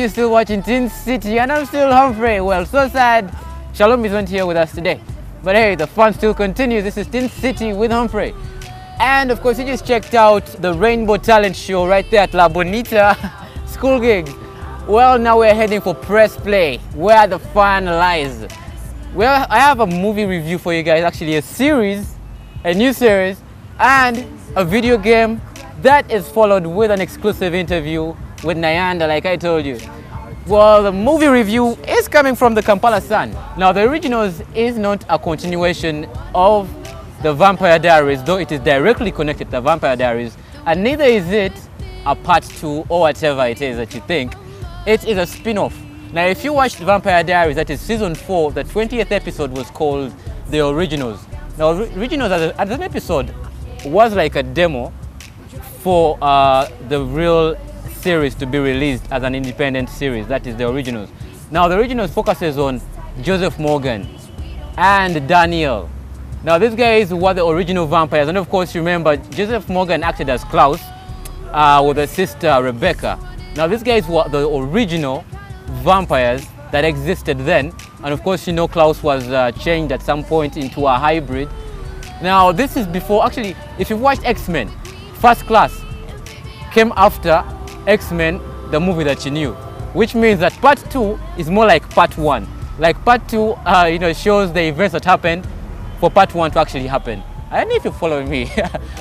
you're still watching Tin City, and I'm still Humphrey. Well, so sad Shalom isn't here with us today. But hey, the fun still continues. This is Tin City with Humphrey. And of course, you just checked out the Rainbow Talent Show right there at La Bonita School Gigs. Well, now we're heading for Press Play, where the fun lies. Well, I have a movie review for you guys, actually a new series, and a video game that is followed with an exclusive interview with NYANDA, like I told you. Well, the movie review is coming from the Kampala Sun. Now, the Originals is not a continuation of the Vampire Diaries, though it is directly connected to the Vampire Diaries, and neither is it a part 2 or whatever it is that you think. It is a spin-off. Now, if you watched Vampire Diaries, that is season 4, the 20th episode was called The Originals. Now, Originals as an episode was like a demo for the real series to be released as an independent series, that is The Originals. Now, The Originals focuses on Joseph Morgan and Daniel. Now, these guys were the original vampires, and of course, remember, Joseph Morgan acted as Klaus with his sister Rebecca. Now, these guys were the original vampires that existed then, and of course, you know, Klaus was changed at some point into a hybrid. Now, this is before, actually, if you've watched X-Men, First Class came after X-Men, the movie that you knew, which means that part 2 is more like part 1. Like part 2, shows the events that happened for part 1 to actually happen. I don't know if you're following me.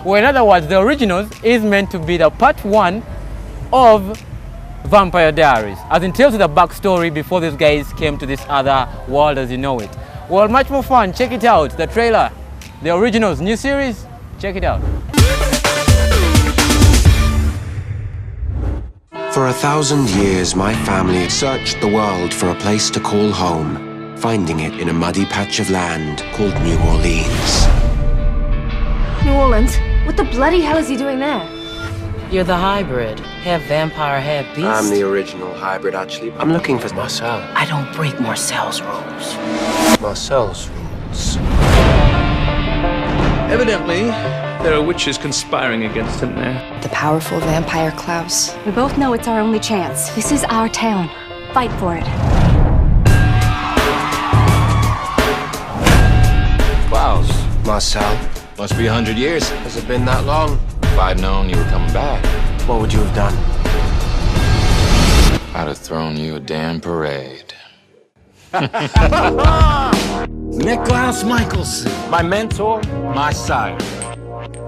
Well, in other words, The Originals is meant to be the part 1 of Vampire Diaries, as in tells you the backstory before these guys came to this other world as you know it. Well, much more fun. Check it out. The trailer, The Originals, new series. Check it out. For 1,000 years, my family had searched the world for a place to call home, finding it in a muddy patch of land called New Orleans. New Orleans? What the bloody hell is he doing there? You're the hybrid, half vampire, half beast. I'm the original hybrid, actually. I'm looking for Marcel. I don't break Marcel's rules. Marcel's rules. Evidently, there are witches conspiring against him there. The powerful vampire Klaus. We both know it's our only chance. This is our town. Fight for it. Klaus. Marcel, Must be 100 years. has it been that long? If I'd known you were coming back, What would you have done? I'd have thrown you a damn parade. Niklaus Michelson, my mentor, my sire.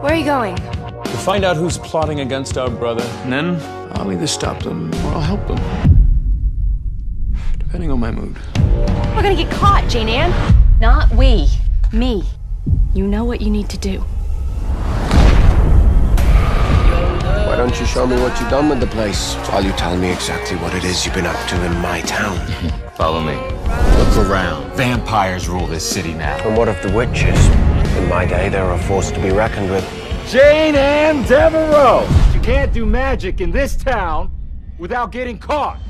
Where are you going? To find out who's plotting against our brother, and then I'll either stop them or I'll help them. Depending on my mood. We're gonna get caught, Jane Ann. Not we. Me. You know what you need to do. Why don't you show me what you've done with the place? While you tell me exactly what it is you've been up to in my town. Follow me. Look around. Vampires rule this city now. And what of the witches? In my day, they were a force to be reckoned with. Jane Ann Devereaux! You can't do magic in this town without getting caught.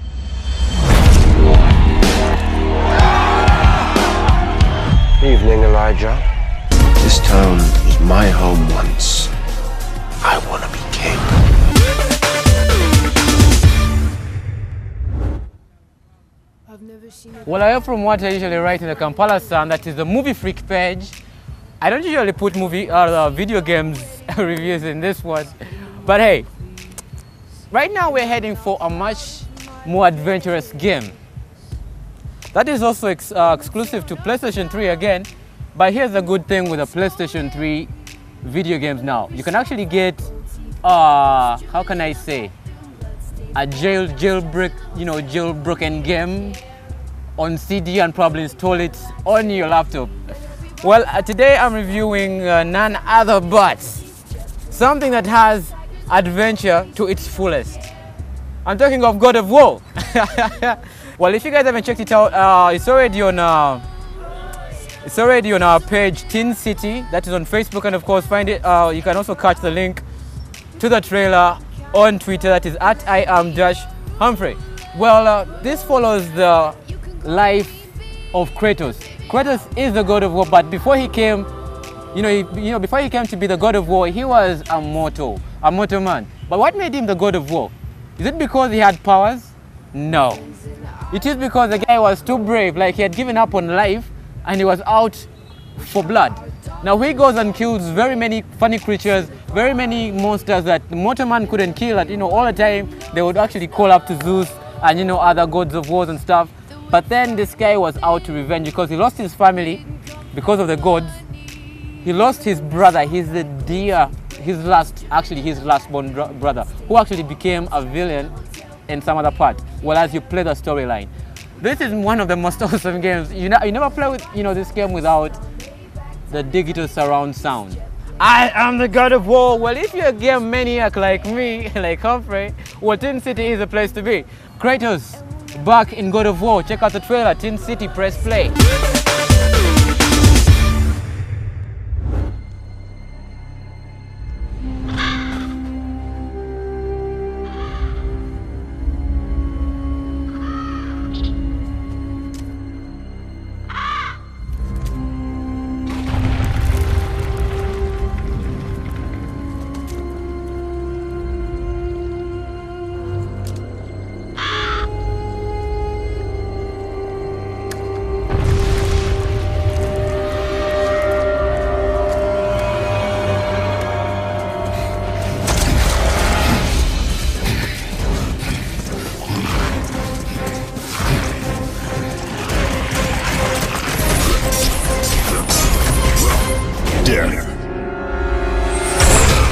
Evening, Elijah. This town was my home once. I want to be king. Well, I heard from what I usually write in the Kampala Sun, that is the movie freak page. I don't usually put video games reviews in this one, but hey, right now we're heading for a much more adventurous game. That is also exclusive to PlayStation 3 again, but here's the good thing with the PlayStation 3 video games now. You can actually get, how can I say, a jailbroken game on CD and probably install it on your laptop. Well, today I'm reviewing none other but something that has adventure to its fullest. I'm talking of God of War. Well, if you guys haven't checked it out, it's already on our page, Tin City. That is on Facebook, and of course, find it. You can also catch the link to the trailer on Twitter. That is at @IAM-Humphrey. Well, this follows the life of Kratos. Kratos is the God of War, but before he came, before he came to be the God of War, he was a mortal man. But what made him the God of War? Is it because he had powers? No. It is because the guy was too brave, like he had given up on life and he was out for blood. Now he goes and kills very many funny creatures, very many monsters that the Motorman couldn't kill. And all the time they would actually call up to Zeus and other gods of wars and stuff. But then this guy was out to revenge because he lost his family because of the gods. He lost his brother, his last born brother, who actually became a villain in some other part, well, as you play the storyline. This is one of the most awesome games. You never play with this game without the digital surround sound. I am the God of War. Well, if you're a game maniac like me, like Humphrey, well, Tin City is the place to be. Kratos, back in God of War. Check out the trailer, Tin City, press play.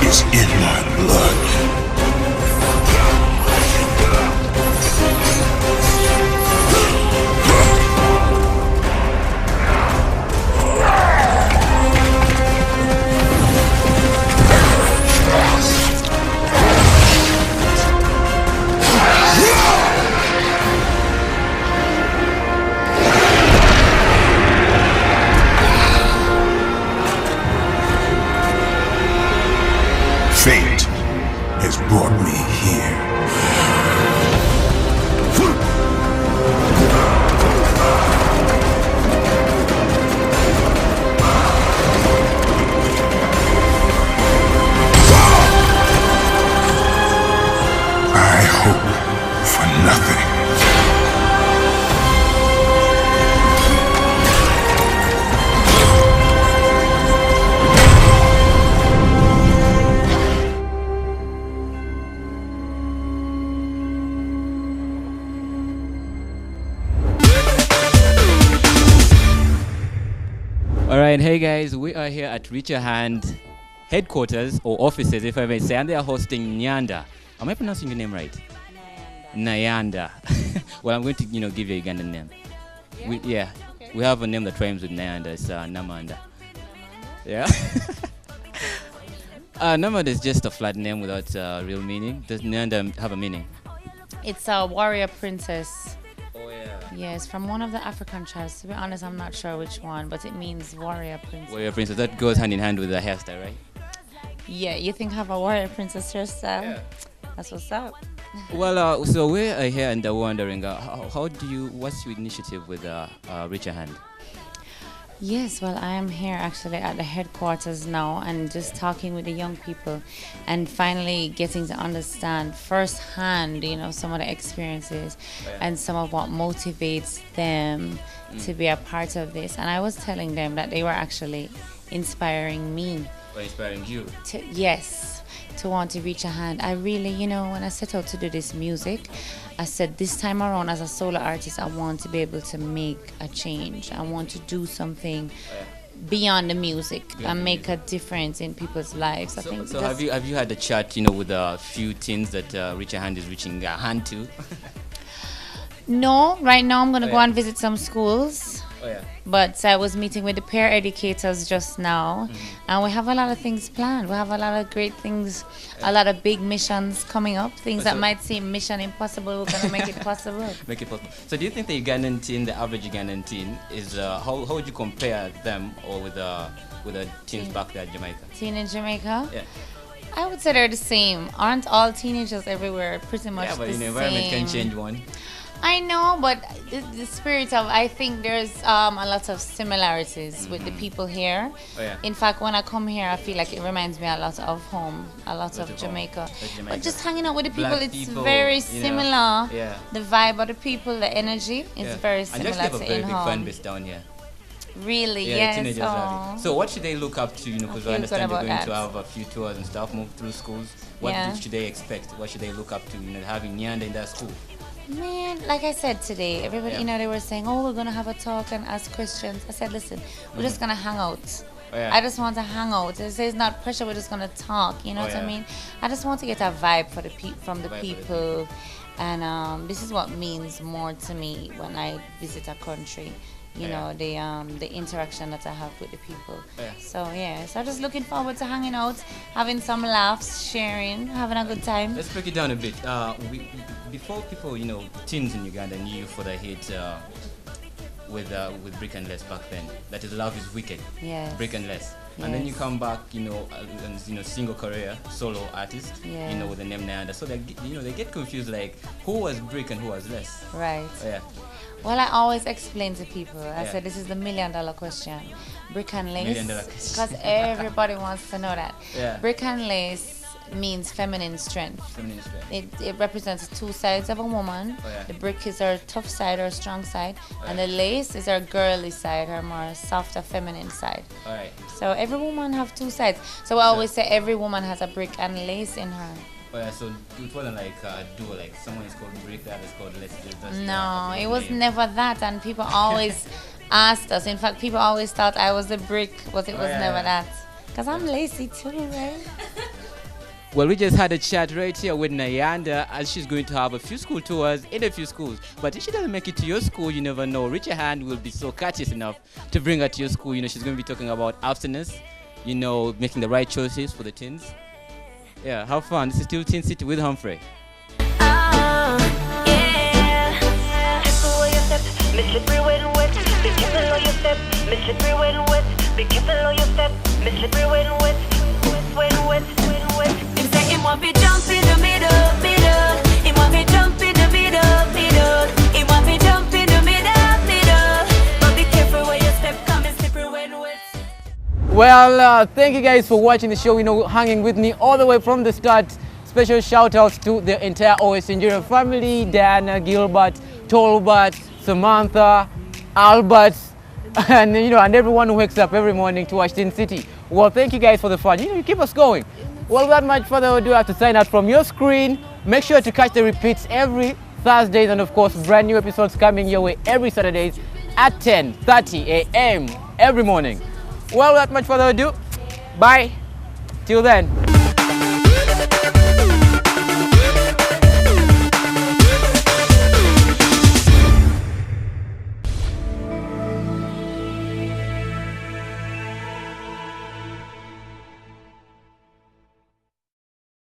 Is in my blood. Fate has brought me here. I hope for nothing. Alright, hey guys, we are here at Reach Your Hand headquarters or offices, if I may say, and they are hosting NYANDA. Am I pronouncing your name right? NYANDA. Well, I'm going to, give you a Ugandan name. Yeah, okay. We have a name that rhymes with NYANDA. It's Namanda. Yeah. Namanda is just a flat name without real meaning. Does NYANDA have a meaning? It's a warrior princess. Oh yeah. Yes, from one of the African tribes. To be honest, I'm not sure which one, but it means warrior princess. Warrior princess. That goes hand in hand with the hairstyle, right? Yeah, you think I have a warrior princess hairstyle? Yeah. That's what's up. Well, so we are here and wondering, what's your initiative with Reach Your Hand? Yes, well, I am here actually at the headquarters now and just talking with the young people and finally getting to understand firsthand, some of the experiences and some of what motivates them to be a part of this. And I was telling them that they were actually inspiring me. Or inspiring you? To want to reach a hand. I really, when I set out to do this music, I said this time around as a solo artist, I want to be able to make a change. I want to do something beyond the music and make a difference in people's lives. So have you had a chat, with a few teens that Reach Your Hand is reaching a hand to? No, right now I'm going to go and visit some schools. Oh, yeah. But I was meeting with the peer educators just now, and we have a lot of things planned. We have a lot of great things, a lot of big missions coming up, things that might seem mission impossible. We're going to make it possible. Make it possible. So do you think the Ugandan teen, the average Ugandan teen, is, how would you compare them or with the teens back there in Jamaica? Teen in Jamaica? Yeah. I would say they're the same. Aren't all teenagers everywhere pretty much the same? Yeah, but the environment can change one. I know, but the spirit of, I think there's a lot of similarities with the people here. Oh, yeah. In fact, when I come here, I feel like it reminds me a lot of home, a lot of Jamaica. But just hanging out with the people, Black it's people, very you similar. know. Yeah. The vibe of the people, the energy is very And similar just have a to very in big fan home. base down here. Really, Yeah, yes. teenagers love it. So what should they look up to, you know, because I feel understand good you're going about to that. have a few tours and stuff, move through schools. What Yeah. should they expect? What should they look up to, you know, having NYANDA in their school? Man, like I said today, everybody, Yeah. you know, they were saying, oh, we're going to have a talk and ask questions. I said, listen, we're just going to hang out. Oh, yeah. I just want to hang out. It's not pressure, we're just going to talk, you know what I mean? I just want to get a vibe for from the people. And this is what means more to me when I visit a country. You know, the interaction that I have with the people. So so I'm just looking forward to hanging out, having some laughs, sharing, having a good time. Let's break it down a bit. Before people, you know, teens in Uganda knew for the hit with Brick and Less back then. That is Love is Wicked. Yes. Brick and Less. And then you come back, you know, single career, solo artist, Yeah. you know, with the name NYANDA. So they, they get confused, like who was Brick and who was Less. Right. Yeah. Well, I always explain to people, I Yeah. said this is the $1 million question. Brick and lace. $1 million question. Because everybody wants to know that. Yeah. Brick and lace means feminine strength. Feminine strength. It represents two sides of a woman. Oh, yeah. The brick is her tough side, her strong side. And the lace is her girly side, her more softer, feminine side. All right. So every woman have two sides. So I always say every woman has a brick and lace in her. Oh, yeah, so it wasn't like a duo, like someone is called Brick, the other is called Less. No, it was never that, and people always asked us. In fact, people always thought I was the brick, but it was never that. Because I'm lazy too, right? Well, we just had a chat right here with NYANDA, as she's going to have a few school tours in a few schools. But if she doesn't make it to your school, you never know. Richard Hand will be so courteous enough to bring her to your school. You know, she's going to be talking about abstinence, you know, making the right choices for the teens. Yeah, have fun. This is still Teen City with Humphrey. Well, thank you guys for watching the show, you know, hanging with me all the way from the start. Special shout outs to the entire OS Enduro family, Diana, Gilbert, Tolbert, Samantha, Albert, and you know, and everyone who wakes up every morning to watch Teen City. Well, thank you guys for the fun. You know, you keep us going. Well, without much further ado, I have to sign out from your screen. Make sure to catch the repeats every Thursdays, and of course, brand new episodes coming your way every Saturdays at 10:30 a.m. every morning. Well, without much further ado, bye. Till then.